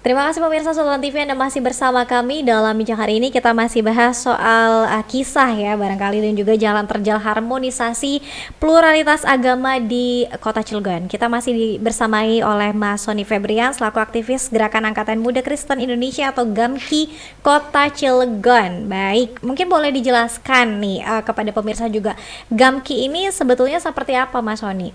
Terima kasih pemirsa Sultan TV, Anda masih bersama kami dalam bincang hari ini. Kita masih bahas soal kisah ya barangkali dan juga jalan terjal harmonisasi pluralitas agama di Kota Cilegon. Kita masih bersamai oleh Mas Sony Febrian selaku aktivis Gerakan Angkatan Muda Kristen Indonesia atau GAMKI Kota Cilegon. Baik, mungkin boleh dijelaskan nih kepada pemirsa juga, GAMKI ini sebetulnya seperti apa Mas Sony?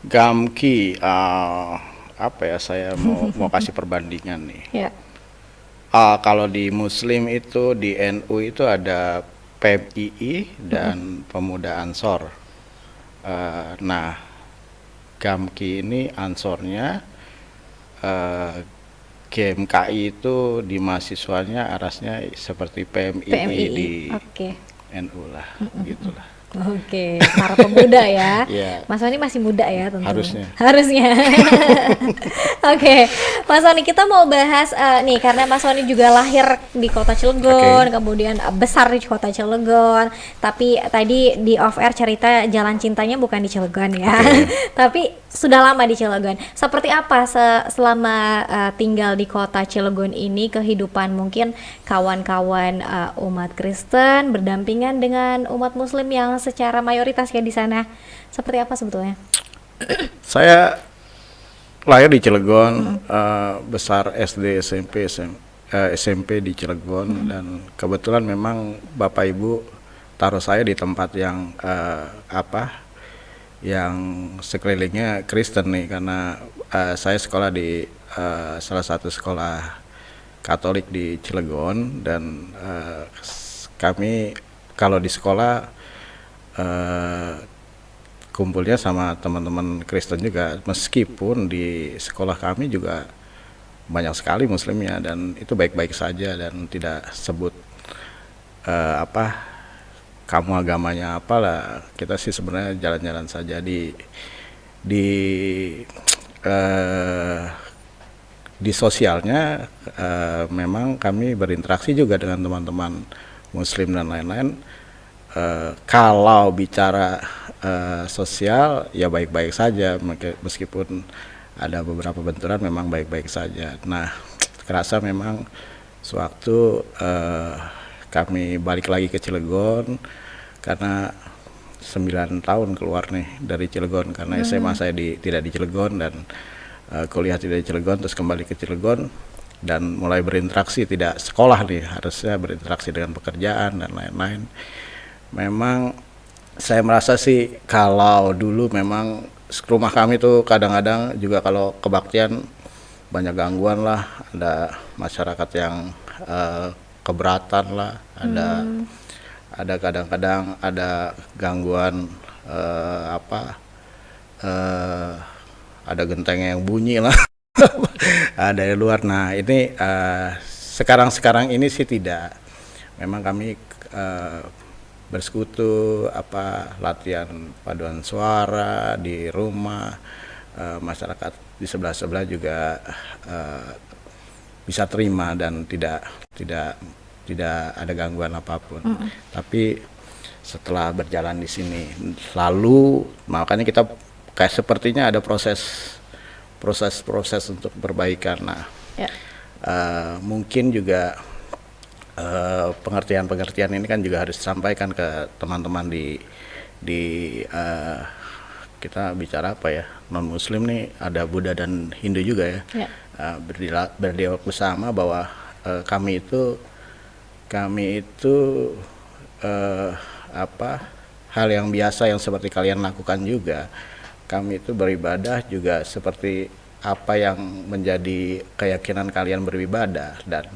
Gamki, apa ya, saya mau kasih perbandingan nih. Ya. Kalau di Muslim itu di NU itu ada PMII dan Pemuda Ansor. Nah, Gamki ini Ansornya, GMKI itu di mahasiswanya arasnya seperti PMII PMII, di oke. NU lah, gitulah. Oke, para pemuda ya. Iya, Mas Sony masih muda ya tentunya. harusnya. Harusnya. Oke, Mas Sony kita mau bahas nih karena Mas Sony juga lahir di Kota Cilegon, Oke. kemudian besar di Kota Cilegon. Tapi tadi di off air cerita jalan cintanya bukan di Cilegon ya. Oke. Tapi sudah lama di Cilegon. Seperti apa selama tinggal di Kota Cilegon ini kehidupan mungkin kawan-kawan umat Kristen berdampingan dengan umat Muslim yang secara mayoritas ya di sana. Seperti apa sebetulnya? Saya lahir di Cilegon, besar SD, SMP di Cilegon, dan kebetulan memang Bapak Ibu taruh saya di tempat yang yang sekelilingnya Kristen nih, karena saya sekolah di salah satu sekolah Katolik di Cilegon, dan kami kalau di sekolah kumpulnya sama teman-teman Kristen juga, meskipun di sekolah kami juga banyak sekali muslimnya, dan itu baik-baik saja dan tidak sebut kamu agamanya apalah. Kita sih sebenarnya jalan-jalan saja di eh, di sosialnya. Memang kami berinteraksi juga dengan teman-teman muslim dan lain-lain. Kalau bicara sosial ya baik-baik saja, meskipun ada beberapa benturan memang baik-baik saja. Nah, kerasa memang sewaktu kami balik lagi ke Cilegon, karena 9 tahun keluar nih dari Cilegon, karena SMA saya tidak di Cilegon, dan kuliah tidak di Cilegon, terus kembali ke Cilegon dan mulai berinteraksi, tidak sekolah nih, harusnya berinteraksi dengan pekerjaan dan lain-lain. Memang saya merasa sih kalau dulu memang rumah kami tuh kadang-kadang juga kalau kebaktian banyak gangguan lah, ada masyarakat yang keberatan lah, ada kadang-kadang ada gangguan ada genteng yang bunyi lah. Ada di luar. Nah ini sekarang ini sih tidak. Memang kami bersekutu, latihan paduan suara di rumah, masyarakat di sebelah juga bisa terima dan tidak ada gangguan apapun. Tapi setelah berjalan di sini, lalu makanya kita kayak sepertinya ada proses untuk perbaikan. Nah, Ya. mungkin juga pengertian ini kan juga harus disampaikan ke teman-teman di kita bicara non Muslim nih, ada Buddha dan Hindu juga ya. Ya. Berdialog bersama bahwa kami itu hal yang biasa yang seperti kalian lakukan juga. Kami itu beribadah juga seperti apa yang menjadi keyakinan kalian beribadah, dan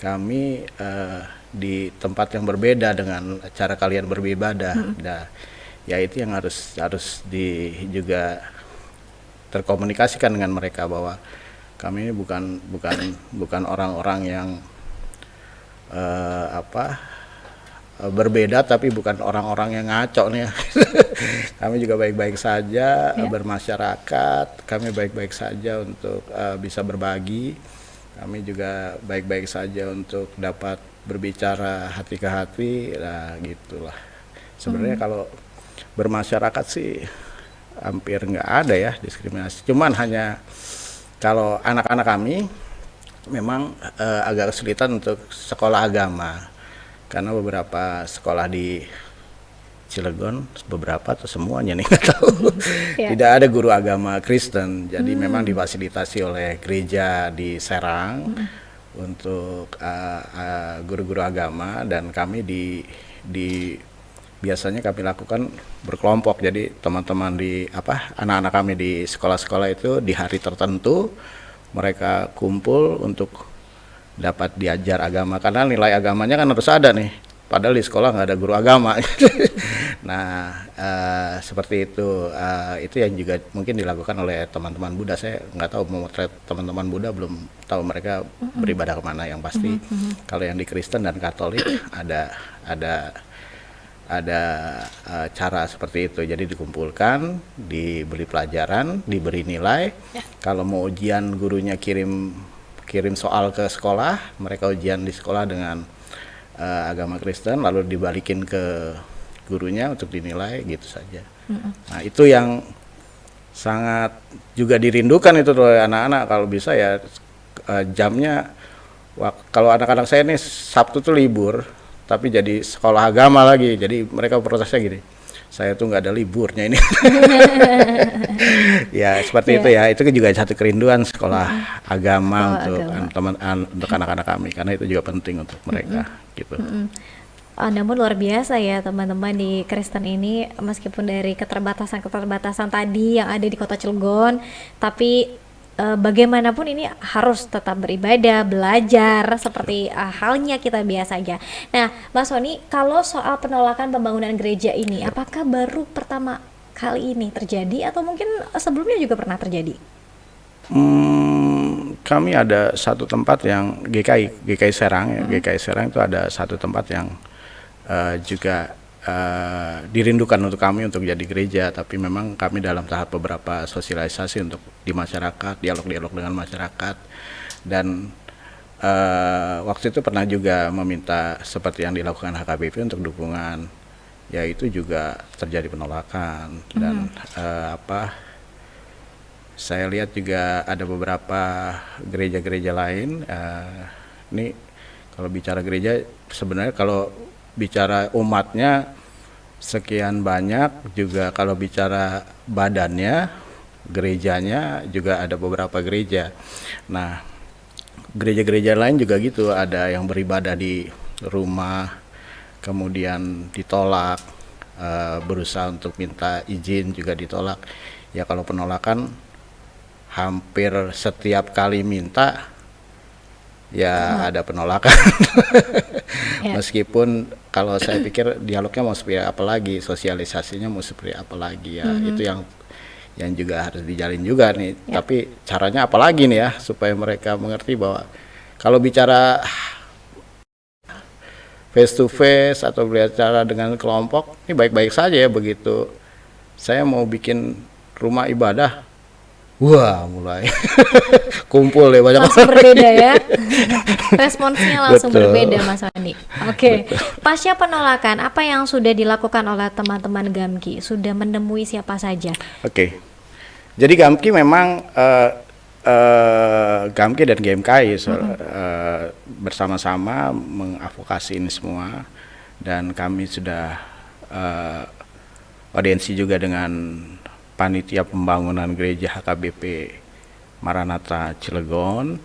kami di tempat yang berbeda dengan cara kalian beribadah. Nah, ya itu yang harus juga terkomunikasikan dengan mereka, bahwa kami ini bukan orang-orang yang berbeda, tapi bukan orang-orang yang ngaco nih. Kami juga baik-baik saja bermasyarakat, kami baik-baik saja untuk bisa berbagi, kami juga baik-baik saja untuk dapat berbicara hati ke hati, lah gitulah. Sebenarnya kalau bermasyarakat sih hampir nggak ada ya diskriminasi, cuman hanya kalau anak-anak kami memang agak kesulitan untuk sekolah agama karena beberapa sekolah di Cilegon, beberapa atau semuanya nih nggak tahu, Ya. tidak ada guru agama Kristen. Jadi memang difasilitasi oleh gereja di Serang untuk guru-guru agama, dan kami di biasanya kami lakukan berkelompok. Jadi teman-teman di anak-anak kami di sekolah-sekolah itu di hari tertentu mereka kumpul untuk dapat diajar agama, karena nilai agamanya kan harus ada nih, padahal di sekolah nggak ada guru agama. Nah, seperti itu yang juga mungkin dilakukan oleh teman-teman Buddha. Saya nggak tahu memotret teman-teman Buddha, belum tahu mereka beribadah kemana. Yang pasti kalau yang di Kristen dan Katolik ada cara seperti itu. Jadi dikumpulkan, diberi pelajaran, diberi nilai. Kalau mau ujian, gurunya kirim soal ke sekolah, mereka ujian di sekolah dengan agama Kristen, lalu dibalikin ke gurunya untuk dinilai, gitu saja. Nah, itu yang sangat juga dirindukan itu oleh anak-anak. Kalau bisa ya jamnya, kalau anak-anak saya ini Sabtu tuh libur, tapi jadi sekolah agama lagi. Jadi mereka protesnya gini, saya tuh nggak ada liburnya ini. Ya seperti itu ya. Itu juga satu kerinduan sekolah agama untuk untuk anak-anak kami, karena itu juga penting untuk mereka gitu. Namun luar biasa ya teman-teman di Kristen ini, meskipun dari keterbatasan tadi yang ada di kota Cilegon, tapi bagaimanapun ini harus tetap beribadah, belajar seperti halnya kita biasa aja. Nah, Mas Sony, kalau soal penolakan pembangunan gereja ini, apakah baru pertama kali ini terjadi atau mungkin sebelumnya juga pernah terjadi? Kami ada satu tempat yang GKI Serang ya. GKI Serang itu ada satu tempat yang juga dirindukan untuk kami untuk jadi gereja, tapi memang kami dalam tahap beberapa sosialisasi untuk di masyarakat, dialog dengan masyarakat, dan waktu itu pernah juga meminta seperti yang dilakukan HKBP untuk dukungan, yaitu juga terjadi penolakan. Dan saya lihat juga ada beberapa gereja-gereja lain. Ini kalau bicara gereja, sebenarnya kalau bicara umatnya sekian banyak, juga kalau bicara badannya, gerejanya juga ada beberapa gereja. Nah, gereja-gereja lain juga gitu, ada yang beribadah di rumah, kemudian ditolak, berusaha untuk minta izin juga ditolak. Ya kalau penolakan hampir setiap kali minta ya ada penolakan. Meskipun kalau saya pikir dialognya mau seperti apa lagi, sosialisasinya mau seperti apa lagi ya, itu yang juga harus dijalin juga nih. Tapi caranya apa lagi nih ya, supaya mereka mengerti bahwa kalau bicara face to face atau bicara dengan kelompok ini baik-baik saja ya, begitu saya mau bikin rumah ibadah, wah mulai kumpul ya banyak langsung berbeda ya. Responsnya langsung Betul. berbeda Mas Andi. Oke. Pasca penolakan, apa yang sudah dilakukan oleh teman-teman GAMKI? Sudah menemui siapa saja? Oke. Jadi GAMKI memang GAMKI dan GMKI bersama-sama mengadvokasi ini semua, dan kami sudah audiensi juga dengan panitia pembangunan gereja HKBP Maranatha Cilegon,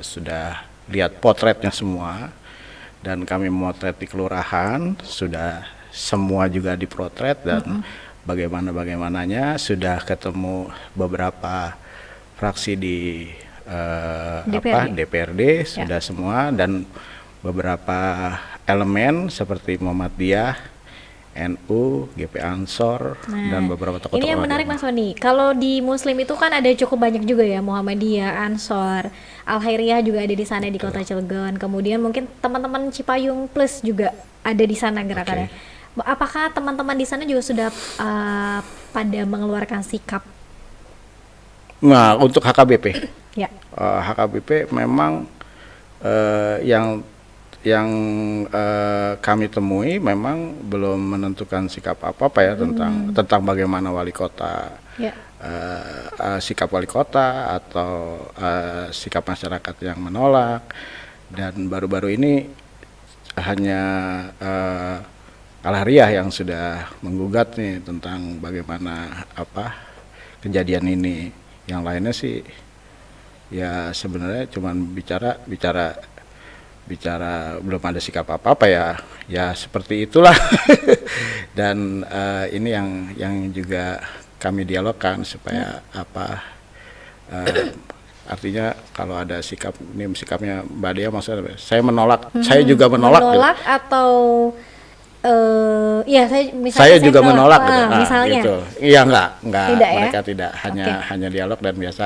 sudah lihat potretnya semua, dan kami memotret di kelurahan, sudah semua juga dipotret, dan bagaimananya sudah ketemu beberapa fraksi di DPRD sudah semua, dan beberapa elemen seperti Muhammadiyah, NU, GP Ansor, dan beberapa tokoh-tokoh. Ini yang menarik Mas Sony. Kalau di Muslim itu kan ada cukup banyak juga ya, Muhammadiyah, Ansor, Al Khairiyah juga ada di sana di kota Cilegon. Kemudian mungkin teman-teman Cipayung Plus juga ada di sana gerakannya. Apakah teman-teman di sana juga sudah pada mengeluarkan sikap? Nah, untuk HKBP, Ya. HKBP memang yang kami temui memang belum menentukan sikap apa ya tentang bagaimana wali kota sikap wali kota atau sikap masyarakat yang menolak. Dan baru-baru ini hanya Al-Hariyah yang sudah menggugat nih tentang bagaimana kejadian ini. Yang lainnya sih ya sebenarnya cuman bicara belum ada sikap apa-apa ya seperti itulah. Dan ini yang juga kami dialogkan supaya artinya kalau ada sikapnya Mbak Dea, maksudnya saya menolak, saya juga menolak gitu. Atau ya Saya juga menolak gitu. Misalnya Gitu. Iya enggak tidak, mereka ya? tidak hanya dialog. Dan biasa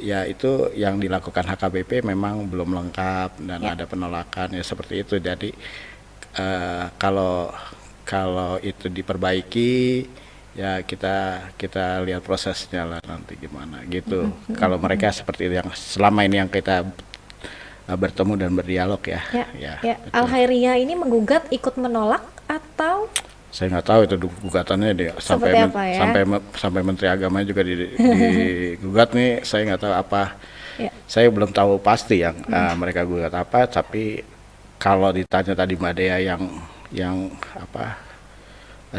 ya itu yang dilakukan HKBP memang belum lengkap dan ada penolakan ya seperti itu. Jadi kalau itu diperbaiki ya kita lihat prosesnya lah nanti gimana gitu. Kalau mereka seperti itu yang selama ini yang kita bertemu dan berdialog ya. Al-Hariyah ini menggugat ikut menolak atau saya nggak tahu itu gugatannya dia sampai Menteri Agama juga digugat nih. Saya nggak tahu apa. Saya belum tahu pasti yang mereka gugat apa. Tapi kalau ditanya tadi Mbak Dea yang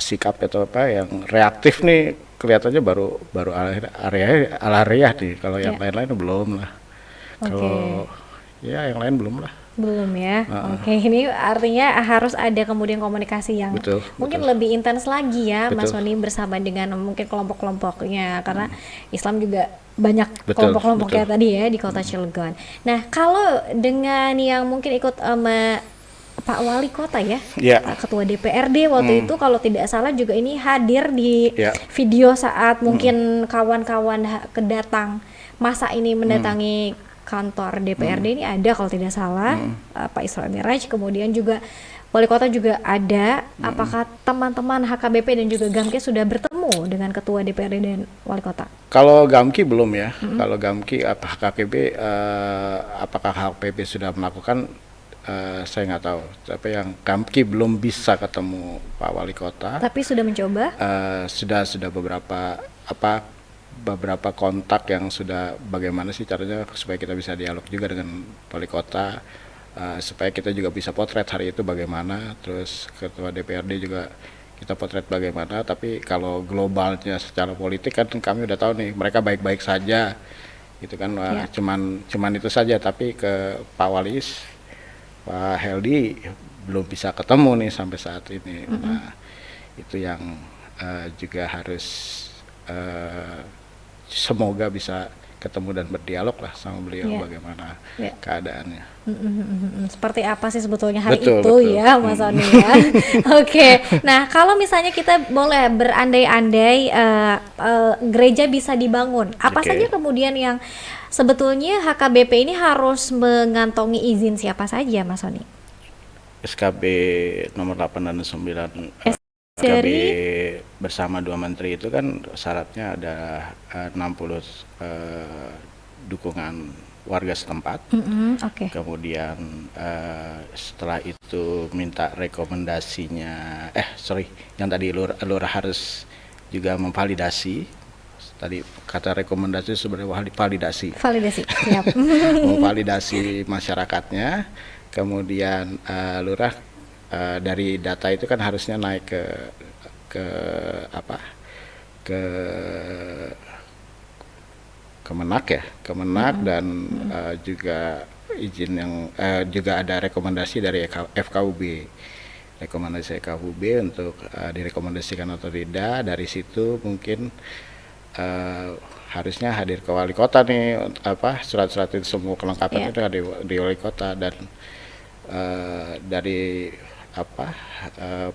sikap atau yang reaktif nih, kelihatannya baru Al-Hariyah nih. Kalau yang lain-lain belum lah. Kalau ya yang lain belum lah. Belum ya. Oke, ini artinya harus ada kemudian komunikasi yang mungkin lebih intens lagi ya, Mas Sony, bersama dengan mungkin kelompok-kelompoknya, karena Islam juga banyak kelompok-kelompoknya tadi ya di Kota Cilegon. Nah, kalau dengan yang mungkin ikut Pak Wali Kota ya, Ketua DPRD waktu itu kalau tidak salah juga ini hadir di video saat mungkin kawan-kawan kedatang masa ini mendatangi kantor DPRD ini ada kalau tidak salah Pak Isra Miraj, kemudian juga Wali Kota juga ada. Apakah teman-teman HKBP dan juga Gamki sudah bertemu dengan Ketua DPRD dan Wali Kota? Kalau Gamki belum ya. Kalau Gamki HKBP apakah HKBP sudah melakukan, saya nggak tahu. Tapi yang Gamki belum bisa ketemu Pak Wali Kota. Tapi sudah mencoba? Sudah beberapa kontak yang sudah bagaimana sih caranya supaya kita bisa dialog juga dengan Wali Kota, supaya kita juga bisa potret hari itu bagaimana, terus Ketua DPRD juga kita potret bagaimana. Tapi kalau globalnya secara politik kan kami udah tahu nih mereka baik-baik saja gitu kan. Cuman itu saja. Tapi ke Pak Wali, Pak Heldi belum bisa ketemu nih sampai saat ini. Nah itu yang juga harus semoga bisa ketemu dan berdialog lah sama beliau bagaimana keadaannya. Seperti apa sih sebetulnya hari itu ya Mas Sony ya. Oke. Nah kalau misalnya kita boleh berandai-andai gereja bisa dibangun, apa saja kemudian yang sebetulnya HKBP ini harus mengantongi izin siapa saja Mas Sony? SKB nomor 8 dan 9 SKB bersama 2 menteri itu kan syaratnya ada 60 dukungan warga setempat. Kemudian setelah itu minta rekomendasinya, yang tadi lurah harus juga memvalidasi. Tadi kata rekomendasi sebenarnya validasi. Siap. Memvalidasi masyarakatnya. Kemudian lurah dari data itu kan harusnya naik ke Kemenak dan juga izin yang juga ada rekomendasi dari rekomendasi FKUB untuk direkomendasikan atau tidak. Dari situ mungkin harusnya hadir ke Wali Kota nih, surat-surat itu semua kelengkapan itu ada di Wali Kota. Dan dari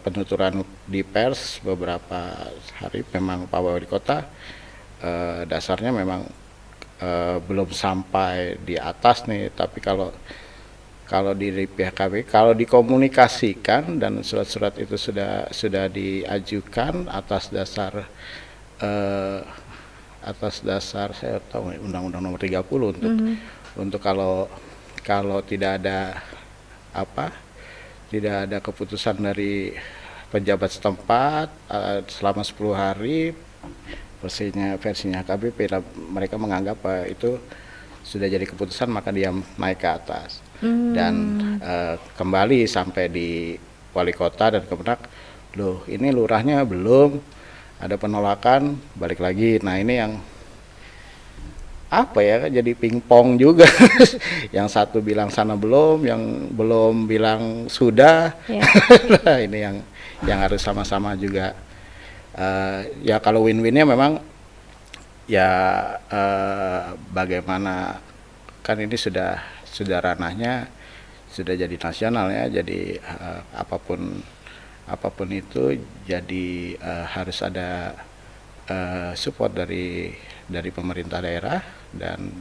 penuturan di pers beberapa hari memang Pak Wali Kota dasarnya memang belum sampai di atas nih. Tapi kalau di pihak KPK kalau dikomunikasikan dan surat-surat itu sudah diajukan atas dasar saya tahu Undang-Undang Nomor 30 untuk kalau tidak ada keputusan dari pejabat setempat selama 10 hari versinya HKBP, mereka menganggap itu sudah jadi keputusan maka dia naik ke atas. Dan kembali sampai di wali kota dan Kemenak, loh ini lurahnya belum, ada penolakan, balik lagi. Nah ini yang apa ya, jadi pingpong juga. Yang satu bilang sana belum, yang belum bilang sudah. Nah, ini yang harus sama-sama juga. Ya kalau win-winnya memang ya bagaimana, kan ini sudah ranahnya sudah jadi nasional ya, jadi apapun itu jadi harus ada support dari pemerintah daerah dan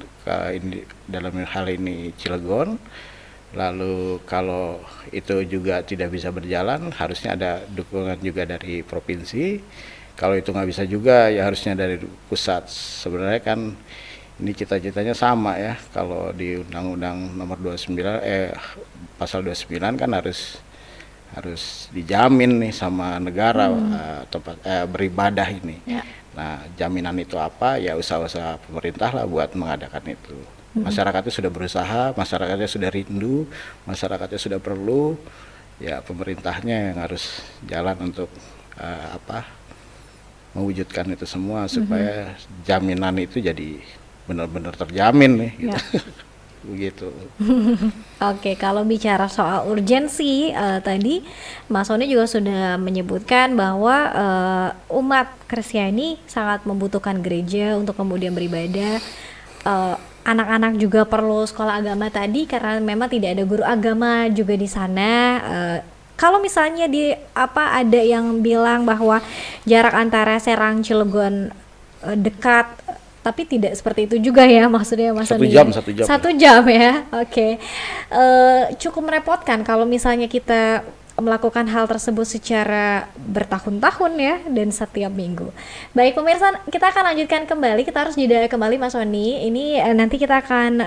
dalam hal ini Cilegon. Lalu kalau itu juga tidak bisa berjalan, harusnya ada dukungan juga dari provinsi. Kalau itu nggak bisa juga, ya harusnya dari pusat. Sebenarnya kan ini cita-citanya sama ya. Kalau di Undang-Undang Nomor 29 Pasal 29 kan harus dijamin nih sama negara tempat beribadah ini. Nah, jaminan itu apa? Ya usaha-usaha pemerintah lah buat mengadakan itu. Masyarakatnya sudah berusaha, masyarakatnya sudah rindu, masyarakatnya sudah perlu, ya pemerintahnya yang harus jalan untuk mewujudkan itu semua supaya jaminan itu jadi benar-benar terjamin nih. Gitu. Begitu. Oke, kalau bicara soal urgensi tadi Mas Sony juga sudah menyebutkan bahwa umat Kristiani sangat membutuhkan gereja untuk kemudian beribadah. Anak-anak juga perlu sekolah agama tadi karena memang tidak ada guru agama juga di sana. Kalau misalnya ada yang bilang bahwa jarak antara Serang Cilegon dekat, tapi tidak seperti itu juga ya maksudnya Mas Sony. 1 jam. 1 jam ya. Oke. Cukup merepotkan kalau misalnya kita melakukan hal tersebut secara bertahun-tahun ya dan setiap minggu. Baik pemirsa, kita akan lanjutkan kembali. Kita harus jeda kembali Mas Sony. Ini nanti kita akan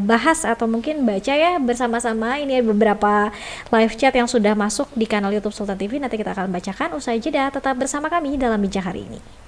bahas atau mungkin baca ya bersama-sama. Ini ada beberapa live chat yang sudah masuk di kanal YouTube Sultan TV. Nanti kita akan bacakan usai jeda. Tetap bersama kami dalam Bincang Hari Ini.